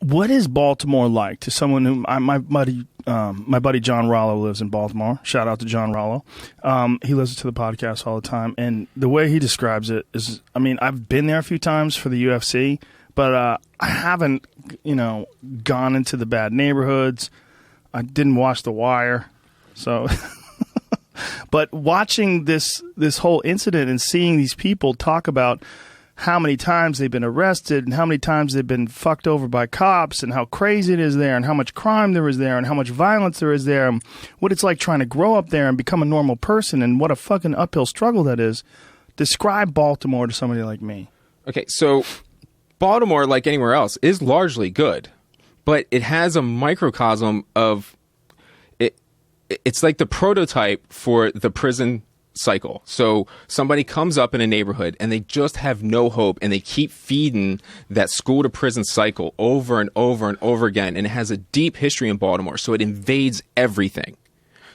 What is Baltimore like to someone who my buddy John Rollo lives in Baltimore. Shout out to John Rollo. He listens to the podcast all the time, and the way he describes it is, I mean, I've been there a few times for the UFC, but I haven't, gone into the bad neighborhoods. I didn't watch The Wire, so. But watching this whole incident and seeing these people talk about how many times they've been arrested and how many times they've been fucked over by cops and how crazy it is there and how much crime there is there and how much violence there is there and what it's like trying to grow up there and become a normal person and what a fucking uphill struggle that is. Describe Baltimore to somebody like me. Okay, so Baltimore, like anywhere else, is largely good, but it has a microcosm of it. It's like the prototype for the prison cycle. So somebody comes up in a neighborhood and they just have no hope, and they keep feeding that school to prison cycle over and over and over again. And it has a deep history in Baltimore, so it invades everything.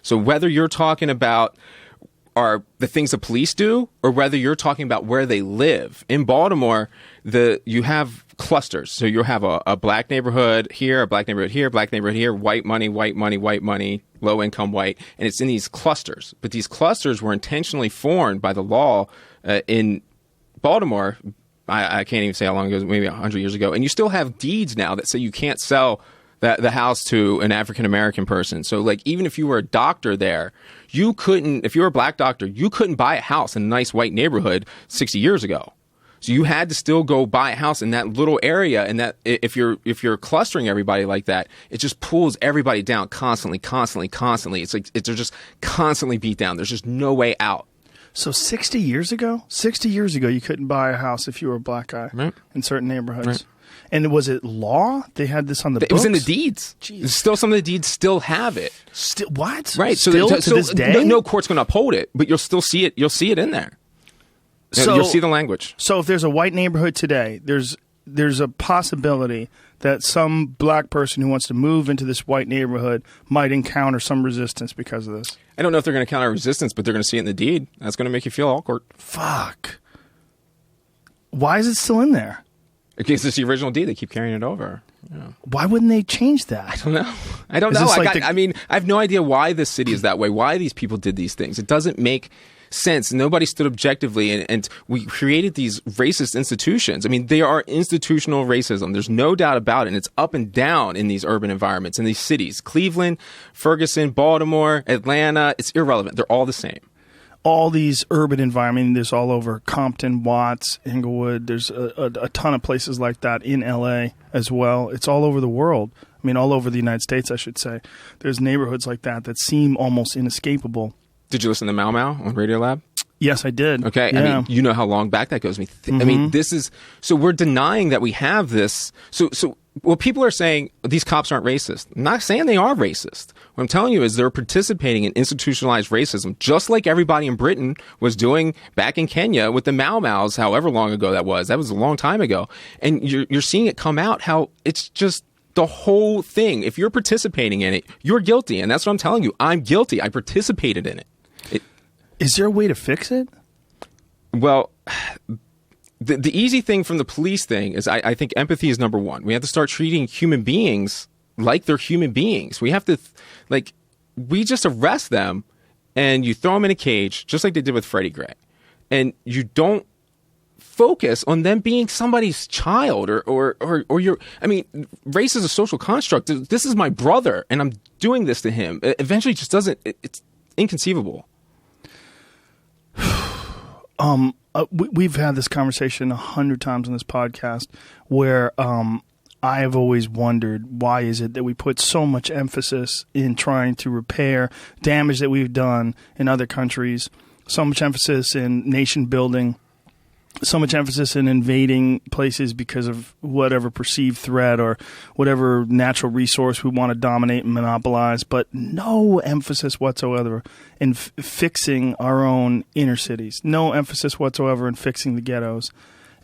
So whether you're talking about are the things the police do, or whether you're talking about where they live in Baltimore, you have clusters. So you'll have a black neighborhood here, a black neighborhood here, black neighborhood here, white money, low income white, and it's in these clusters. But these clusters were intentionally formed by the law in Baltimore. I can't even say how long ago, maybe 100 years ago. And you still have deeds now that say you can't sell the house to an African-American person. So like, even if you were a doctor there, you couldn't, if you were a black doctor, you couldn't buy a house in a nice white neighborhood 60 years ago. So you had to still go buy a house in that little area, and that if you're clustering everybody like that, it just pulls everybody down constantly. It's like they're just constantly beat down. There's just no way out. So 60 years ago, you couldn't buy a house if you were a black guy in certain neighborhoods. Right. And was it law? They had this on the books? It was in the deeds. Jeez. Still, some of the deeds still have it. Still, what? Right. Still to this day? No court's going to uphold it, but you'll still see it. You'll see it in there. So, you'll see the language. So if there's a white neighborhood today, there's a possibility that some black person who wants to move into this white neighborhood might encounter some resistance because of this. I don't know if they're going to counter resistance, but they're going to see it in the deed. That's going to make you feel awkward. Fuck. Why is it still in there? Because it's the original deed. They keep carrying it over. Yeah. Why wouldn't they change that? I don't know. I mean, I have no idea why this city is that way, why these people did these things. It doesn't make sense. Nobody stood objectively, and we created these racist institutions. I mean, they are institutional racism. There's no doubt about it, and it's up and down in these urban environments, in these cities. Cleveland, Ferguson, Baltimore, Atlanta, it's irrelevant. They're all the same. All these urban environments, there's all over Compton, Watts, Inglewood. There's a ton of places like that in L.A. as well. It's all over the world. I mean, all over the United States, I should say. There's neighborhoods like that seem almost inescapable. Did you listen to Mau Mau on Radiolab? Yes, I did. Okay. Yeah. I mean, you know how long back that goes. I mean, this is, so we're denying that we have this. So what people are saying, these cops aren't racist. I'm not saying they are racist. What I'm telling you is they're participating in institutionalized racism, just like everybody in Britain was doing back in Kenya with the Mau Maus, however long ago that was. That was a long time ago. And you're seeing it come out, how it's just the whole thing. If you're participating in it, you're guilty. And that's what I'm telling you. I'm guilty. I participated in it. Is there a way to fix it? Well, the easy thing from the police thing is I think empathy is number one. We have to start treating human beings like they're human beings. We have to, we just arrest them and you throw them in a cage, just like they did with Freddie Gray. And you don't focus on them being somebody's child or your, I mean, race is a social construct. This is my brother and I'm doing this to him. It eventually just doesn't, it's inconceivable. We've had this conversation 100 times on this podcast where I have always wondered, why is it that we put so much emphasis in trying to repair damage that we've done in other countries, so much emphasis in nation building, so much emphasis in invading places because of whatever perceived threat or whatever natural resource we want to dominate and monopolize, but no emphasis whatsoever in fixing our own inner cities, no emphasis whatsoever in fixing the ghettos,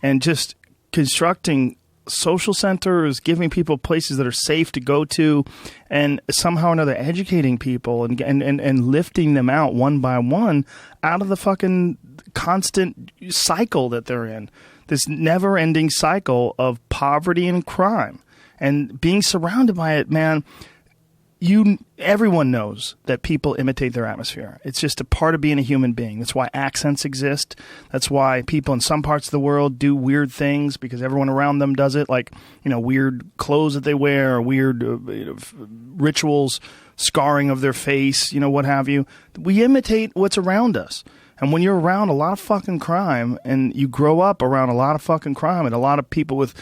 and just constructing social centers, giving people places that are safe to go to, and somehow or another educating people and lifting them out one by one out of the fucking constant cycle that they're in. This never-ending cycle of poverty and crime. And being surrounded by it, man, everyone knows that people imitate their atmosphere. It's just a part of being a human being. That's why accents exist. That's why people in some parts of the world do weird things, because everyone around them does it, like, weird clothes that they wear, or weird rituals, scarring of their face, what have you. We imitate what's around us. And when you're around a lot of fucking crime, and you grow up around a lot of fucking crime and a lot of people with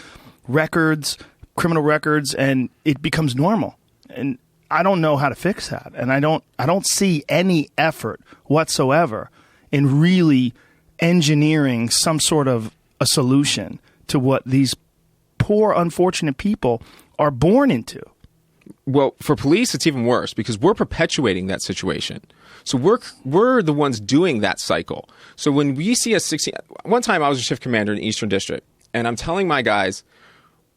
records, criminal records, and it becomes normal. And I don't know how to fix that. And I don't see any effort whatsoever in really engineering some sort of a solution to what these poor, unfortunate people are born into. Well, for police, it's even worse, because we're perpetuating that situation. So we're the ones doing that cycle. So when we see a 16... One time I was a shift commander in the Eastern District, and I'm telling my guys,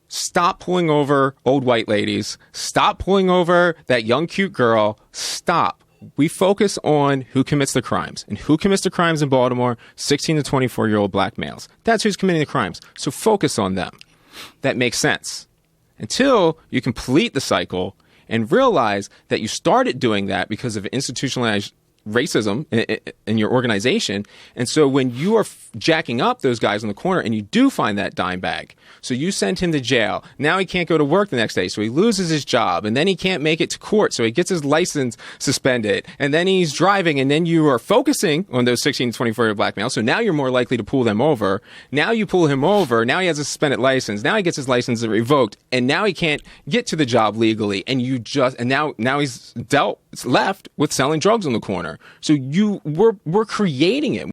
stop pulling over old white ladies. Stop pulling over that young, cute girl. Stop. We focus on who commits the crimes. And who commits the crimes in Baltimore? 16 to 24-year-old black males. That's who's committing the crimes. So focus on them. That makes sense. Until you complete the cycle and realize that you started doing that because of institutionalized racism in your organization. And so when you are jacking up those guys in the corner and you do find that dime bag, so you send him to jail. Now he can't go to work the next day, so he loses his job, and then he can't make it to court, so he gets his license suspended, and then he's driving, and then you are focusing on those 16 to 24-year-old black males, so now you're more likely to pull them over. Now you pull him over, now he has a suspended license, now he gets his license revoked, and now he can't get to the job legally, and now he's left with selling drugs on the corner. So we're creating it.